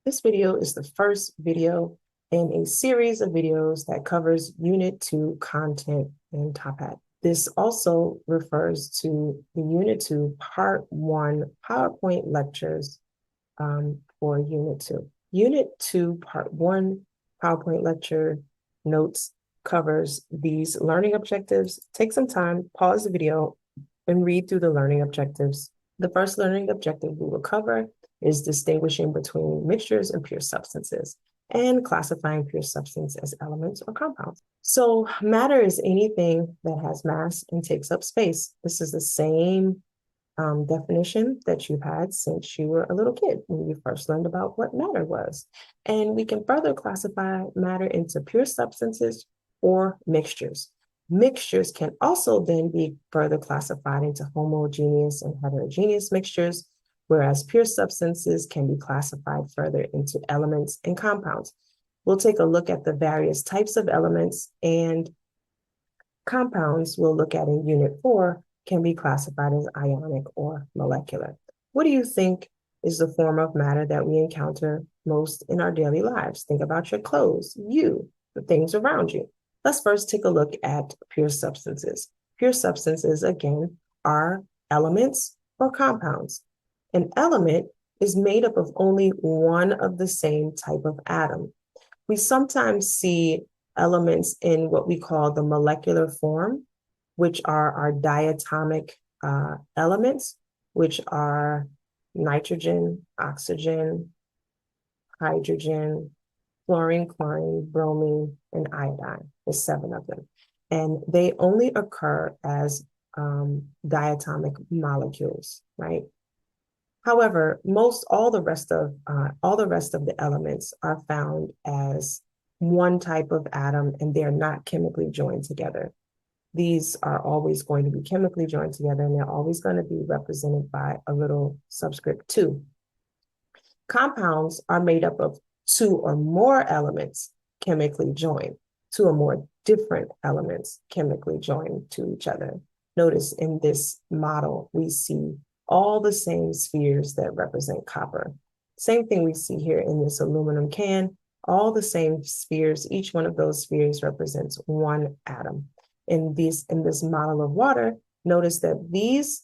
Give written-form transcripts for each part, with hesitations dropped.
This video is the first video in a series of videos that covers Unit 2 content in Tophat. This also refers to the Unit 2 Part 1 PowerPoint lectures for Unit 2. Unit 2 Part 1 PowerPoint lecture notes covers these learning objectives. Take some time, pause the video, and read through the learning objectives. The first learning objective we will cover is distinguishing between mixtures and pure substances and classifying pure substance as elements or compounds. So matter is anything that has mass and takes up space. This is the same definition that you've had since you were a little kid when you first learned about what matter was. And we can further classify matter into pure substances or mixtures. Mixtures can also then be further classified into homogeneous and heterogeneous mixtures, whereas pure substances can be classified further into elements and compounds. We'll take a look at the various types of elements, and compounds we'll look at in Unit 4 can be classified as ionic or molecular. What do you think is the form of matter that we encounter most in our daily lives? Think about your clothes, you, the things around you. Let's first take a look at pure substances. Pure substances, again, are elements or compounds. An element is made up of only one of the same type of atom. We sometimes see elements in what we call the molecular form, which are our diatomic elements, which are nitrogen, oxygen, hydrogen, fluorine, chlorine, bromine, and iodine. There's 7 of them. And they only occur as diatomic molecules, right? However, all the rest of the elements are found as one type of atom, and they're not chemically joined together. These are always going to be chemically joined together, and they're always going to be represented by a little subscript 2. Compounds are made up of 2 or more elements chemically joined, 2 or more different elements chemically joined to each other. Notice in this model, we see all the same spheres that represent copper. Same thing we see here in this aluminum can, all the same spheres. Each one of those spheres represents one atom. In this model of water, notice that these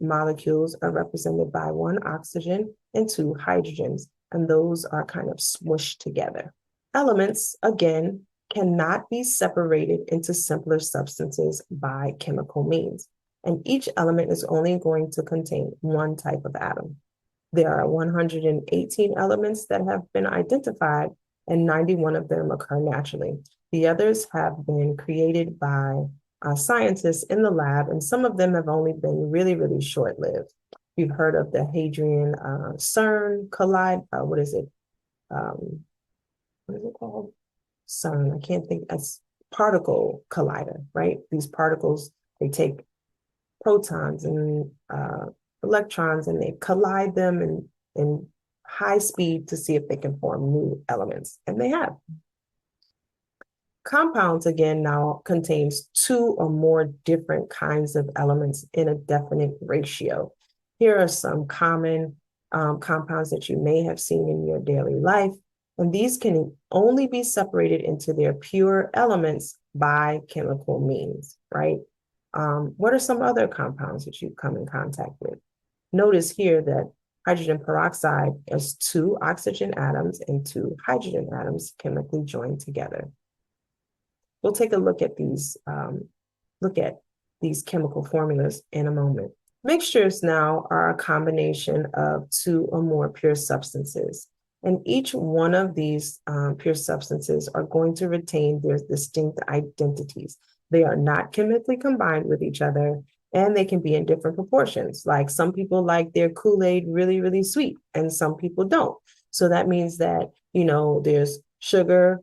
molecules are represented by 1 oxygen and 2 hydrogens, and those are kind of smooshed together. Elements, again, cannot be separated into simpler substances by chemical means, and each element is only going to contain one type of atom. There are 118 elements that have been identified, and 91 of them occur naturally. The others have been created by scientists in the lab, and some of them have only been really, really short-lived. You've heard of the Hadrian CERN collide. What is it called? CERN. I can't think. That's particle collider, right? These particles, they take protons and electrons, and they collide them in high speed to see if they can form new elements, and they have. Compounds, again, now contains 2 or more different kinds of elements in a definite ratio. Here are some common compounds that you may have seen in your daily life, and these can only be separated into their pure elements by chemical means, right? What are some other compounds that you come in contact with? Notice here that hydrogen peroxide has 2 oxygen atoms and 2 hydrogen atoms chemically joined together. We'll take a look at these chemical formulas in a moment. Mixtures now are a combination of 2 or more pure substances, and each one of these pure substances are going to retain their distinct identities. They are not chemically combined with each other, and they can be in different proportions. Like some people like their Kool-Aid really, really sweet, and some people don't. So that means that, there's sugar,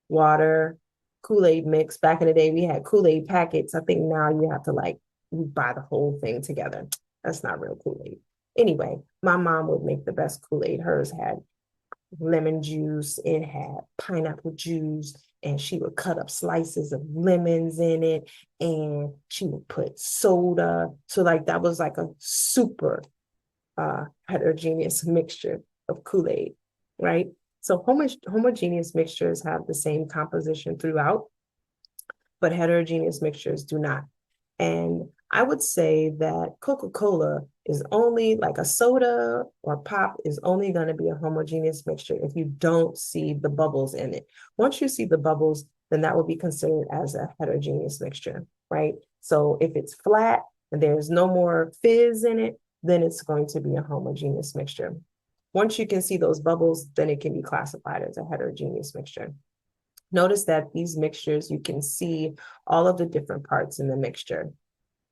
water, Kool-Aid mix. Back in the day, we had Kool-Aid packets. I think now you have to buy the whole thing together. That's not real Kool-Aid. Anyway, my mom would make the best Kool-Aid. Hers had lemon juice, it had pineapple juice, and she would cut up slices of lemons in it, and she would put soda. So that was like a super heterogeneous mixture of Kool-Aid. right? So homogeneous mixtures have the same composition throughout, but heterogeneous mixtures do not. And I would say that Coca-Cola is only like a soda or pop is only going to be a homogeneous mixture if you don't see the bubbles in it. Once you see the bubbles, then that will be considered as a heterogeneous mixture, right? So if it's flat and there's no more fizz in it, then it's going to be a homogeneous mixture. Once you can see those bubbles, then it can be classified as a heterogeneous mixture. Notice that these mixtures, you can see all of the different parts in the mixture.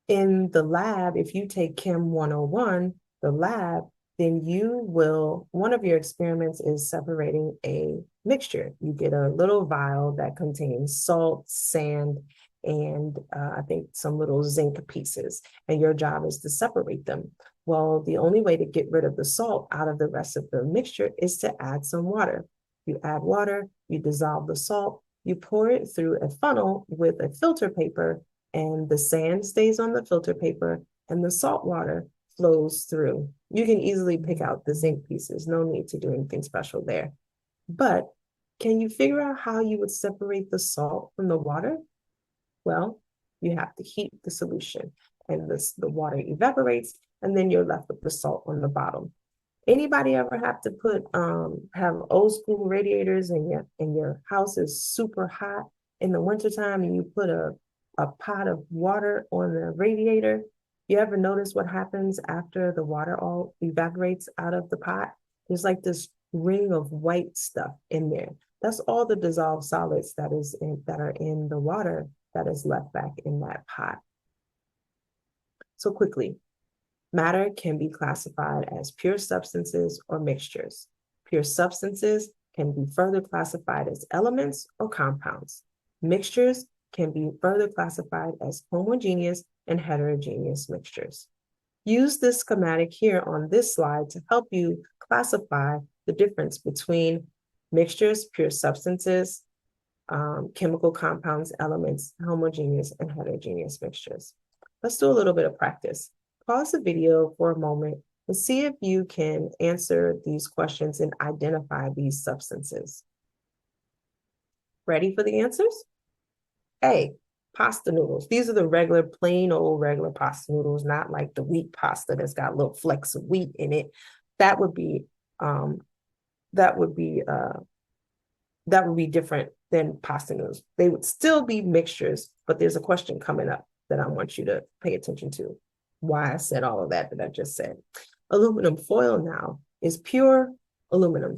In the lab, if you take Chem 101, the lab, then one of your experiments is separating a mixture. You get a little vial that contains salt, sand, and I think some little zinc pieces, and your job is to separate them. Well, the only way to get rid of the salt out of the rest of the mixture is to add some water. You add water, you dissolve the salt, you pour it through a funnel with a filter paper, and the sand stays on the filter paper and the salt water flows through. You can easily pick out the zinc pieces. No need to do anything special there. But can you figure out how you would separate the salt from the water? Well, you have to heat the solution and the water evaporates, and then you're left with the salt on the bottom. Anybody ever have to have old school radiators and your house is super hot in the wintertime and you put a pot of water on the radiator? You ever notice what happens after the water all evaporates out of the pot? There's like this ring of white stuff in there. That's all the dissolved solids that are in the water that is left back in that pot. So quickly, matter can be classified as pure substances or mixtures. Pure substances can be further classified as elements or compounds. Mixtures can be further classified as homogeneous and heterogeneous mixtures. Use this schematic here on this slide to help you classify the difference between mixtures, pure substances, chemical compounds, elements, homogeneous and heterogeneous mixtures. Let's do a little bit of practice. Pause the video for a moment and see if you can answer these questions and identify these substances. Ready for the answers? A, pasta noodles. These are the regular, plain old regular pasta noodles, not like the wheat pasta that's got little flecks of wheat in it. That would be different than pasta noodles. They would still be mixtures, but there's a question coming up that I want you to pay attention to. Why I said all of that I just said. Aluminum foil now is pure aluminum.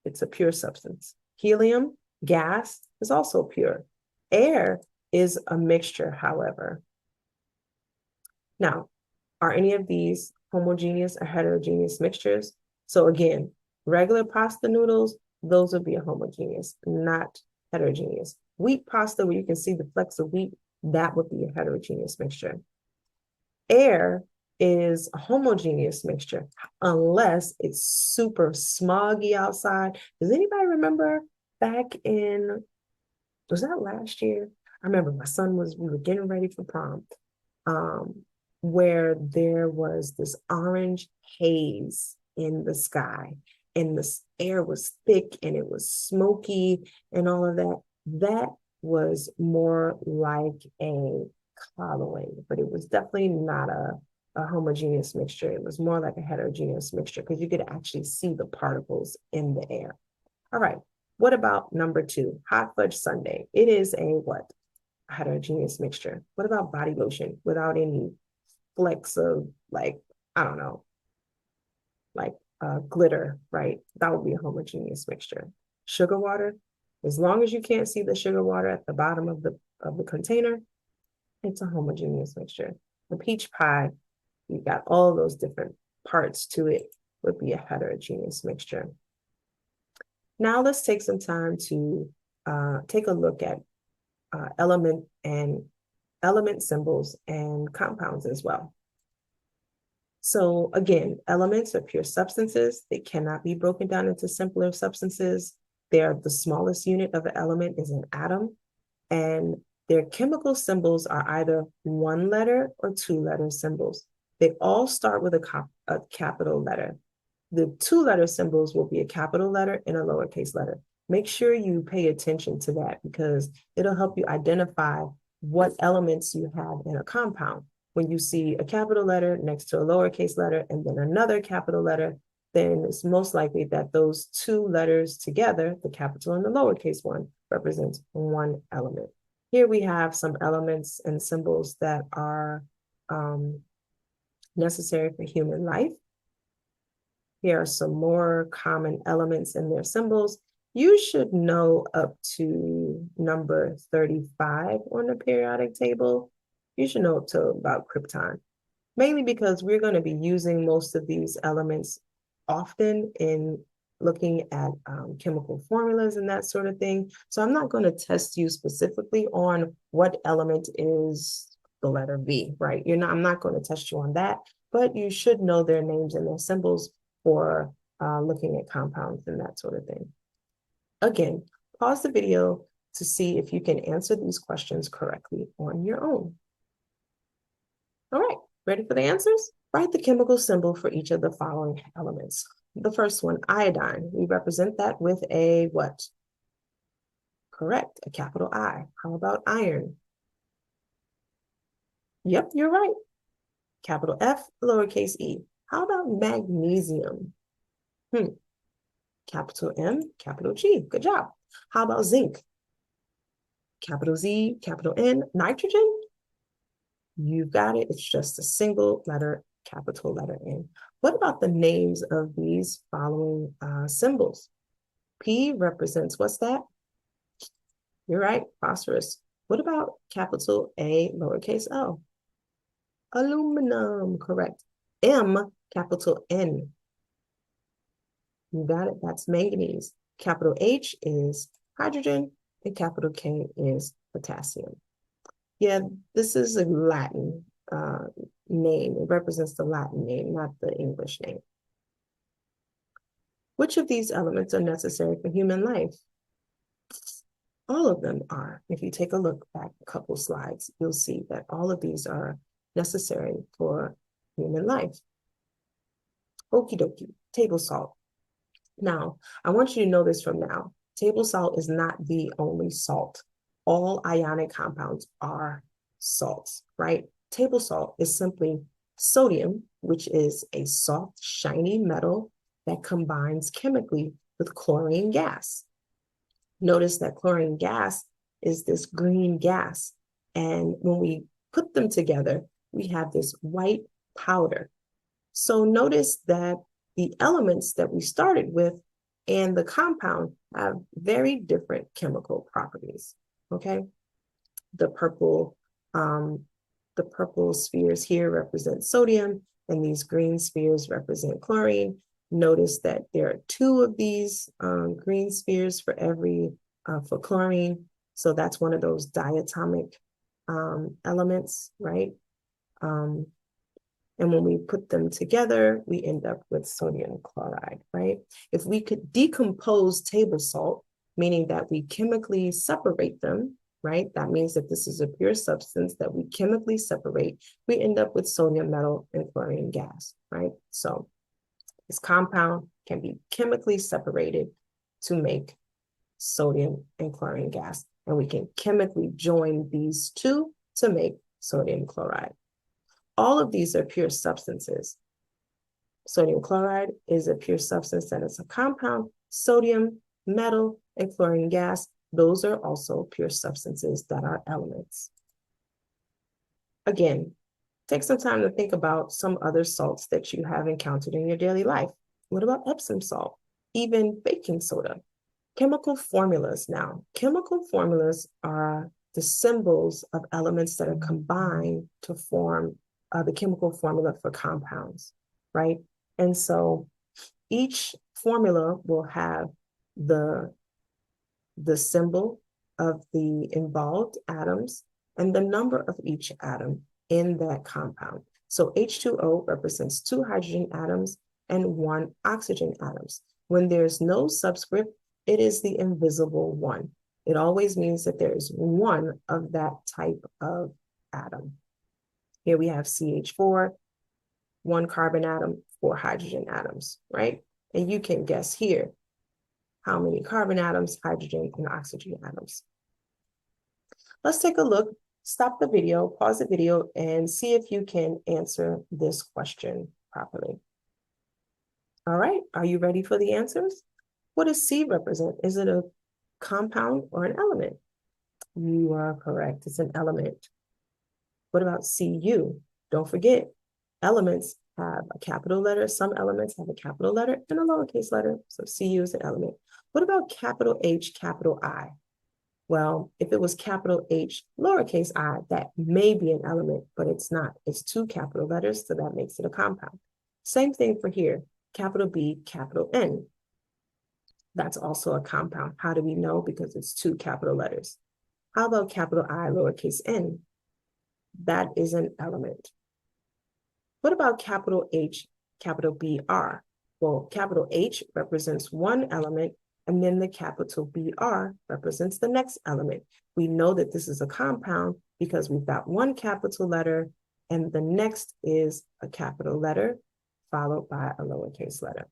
It's a pure substance. Helium, gas, is also pure. Air is a mixture, however. Now, are any of these homogeneous or heterogeneous mixtures? So again, regular pasta noodles, those would be a homogeneous, not heterogeneous. Wheat pasta, where you can see the flecks of wheat, that would be a heterogeneous mixture. Air is a homogeneous mixture unless it's super smoggy outside. Does anybody remember back in, was that last year? I remember we were getting ready for prom, where there was this orange haze in the sky and the air was thick and it was smoky and all of that. That was more like a clouding, but it was definitely not a homogeneous mixture. It was more like a heterogeneous mixture because you could actually see the particles in the air. All right, what about number 2, hot fudge sundae? It is a what? A heterogeneous mixture. What about body lotion without any flecks of like, I don't know, like glitter, right? That would be a homogeneous mixture. Sugar water, as long as you can't see the sugar water at the bottom of the container, it's a homogeneous mixture. The peach pie, you've got all those different parts to it, would be a heterogeneous mixture. Now let's take some time to take a look at element symbols and compounds as well. So again, elements are pure substances. They cannot be broken down into simpler substances. The smallest unit of an element is an atom, and their chemical symbols are either 1-letter or 2-letter symbols. They all start with a capital letter. The two-letter symbols will be a capital letter and a lowercase letter. Make sure you pay attention to that because it'll help you identify what elements you have in a compound. When you see a capital letter next to a lowercase letter and then another capital letter, then it's most likely that those two letters together, the capital and the lowercase one, represents one element. Here we have some elements and symbols that are necessary for human life. Here are some more common elements and their symbols. You should know up to number 35 on the periodic table. You should know up to about krypton, mainly because we're going to be using most of these elements often in looking at chemical formulas and that sort of thing. So I'm not going to test you specifically on what element is the letter V, right? I'm not going to test you on that, but you should know their names and their symbols for looking at compounds and that sort of thing. Again, pause the video to see if you can answer these questions correctly on your own. All right, ready for the answers? Write the chemical symbol for each of the following elements. The first one, iodine. We represent that with a what? Correct, a capital I. How about iron? Yep, you're right. Capital F, lowercase e. How about magnesium? Capital M, capital G. Good job. How about zinc? Capital Z, capital N. Nitrogen? You've got it. It's just a single letter, capital letter N. What about the names of these following symbols? P represents what's that? You're right, phosphorus. What about capital A, lowercase o? Aluminum, correct. M, capital N. You got it, that's manganese. Capital H is hydrogen, and capital K is potassium. Yeah, this is a Latin name. It represents the Latin name, not the English name. Which of these elements are necessary for human life? All of them are. If you take a look back a couple slides, you'll see that all of these are necessary for human life. Okie dokie, table salt. Now, I want you to know this from now. Table salt is not the only salt. All ionic compounds are salts, right? Table salt is simply sodium, which is a soft, shiny metal that combines chemically with chlorine gas. Notice that chlorine gas is this green gas. And when we put them together, we have this white powder. So notice that the elements that we started with and the compound have very different chemical properties, okay? The purple spheres here represent sodium, and these green spheres represent chlorine. Notice that there are two of these green spheres for chlorine. So that's one of those diatomic elements, right? And when we put them together, we end up with sodium chloride, right? If we could decompose table salt, meaning that we chemically separate them, right? That means that this is a pure substance that we chemically separate, we end up with sodium metal and chlorine gas, right? So this compound can be chemically separated to make sodium and chlorine gas. And we can chemically join these two to make sodium chloride. All of these are pure substances. Sodium chloride is a pure substance that is a compound. Sodium, metal, and chlorine gas, those are also pure substances that are elements. Again, take some time to think about some other salts that you have encountered in your daily life. What about Epsom salt? Even baking soda. Chemical formulas now. Chemical formulas are the symbols of elements that are combined to form the chemical formula for compounds, right? And so each formula will have the symbol of the involved atoms and the number of each atom in that compound. So H2O represents 2 hydrogen atoms and 1 oxygen atoms. When there's no subscript, it is the invisible one. It always means that there is one of that type of atom. Here we have CH4, 1 carbon atom, 4 hydrogen atoms, right? And you can guess here how many carbon atoms, hydrogen, and oxygen atoms. Let's take a look. Stop the video, pause the video, and see if you can answer this question properly. All right, are you ready for the answers? What does C represent? Is it a compound or an element? You are correct, it's an element. What about Cu? Don't forget, elements have a capital letter. Some elements have a capital letter and a lowercase letter, so Cu is an element. What about capital H, capital I? Well, if it was capital H, lowercase I, that may be an element, but it's not. It's 2 capital letters, so that makes it a compound. Same thing for here, capital B, capital N. That's also a compound. How do we know? Because it's 2 capital letters. How about capital I, lowercase n? That is an element. What about capital H, capital BR? Well, capital H represents one element, and then the capital BR represents the next element. We know that this is a compound because we've got one capital letter, and the next is a capital letter followed by a lowercase letter.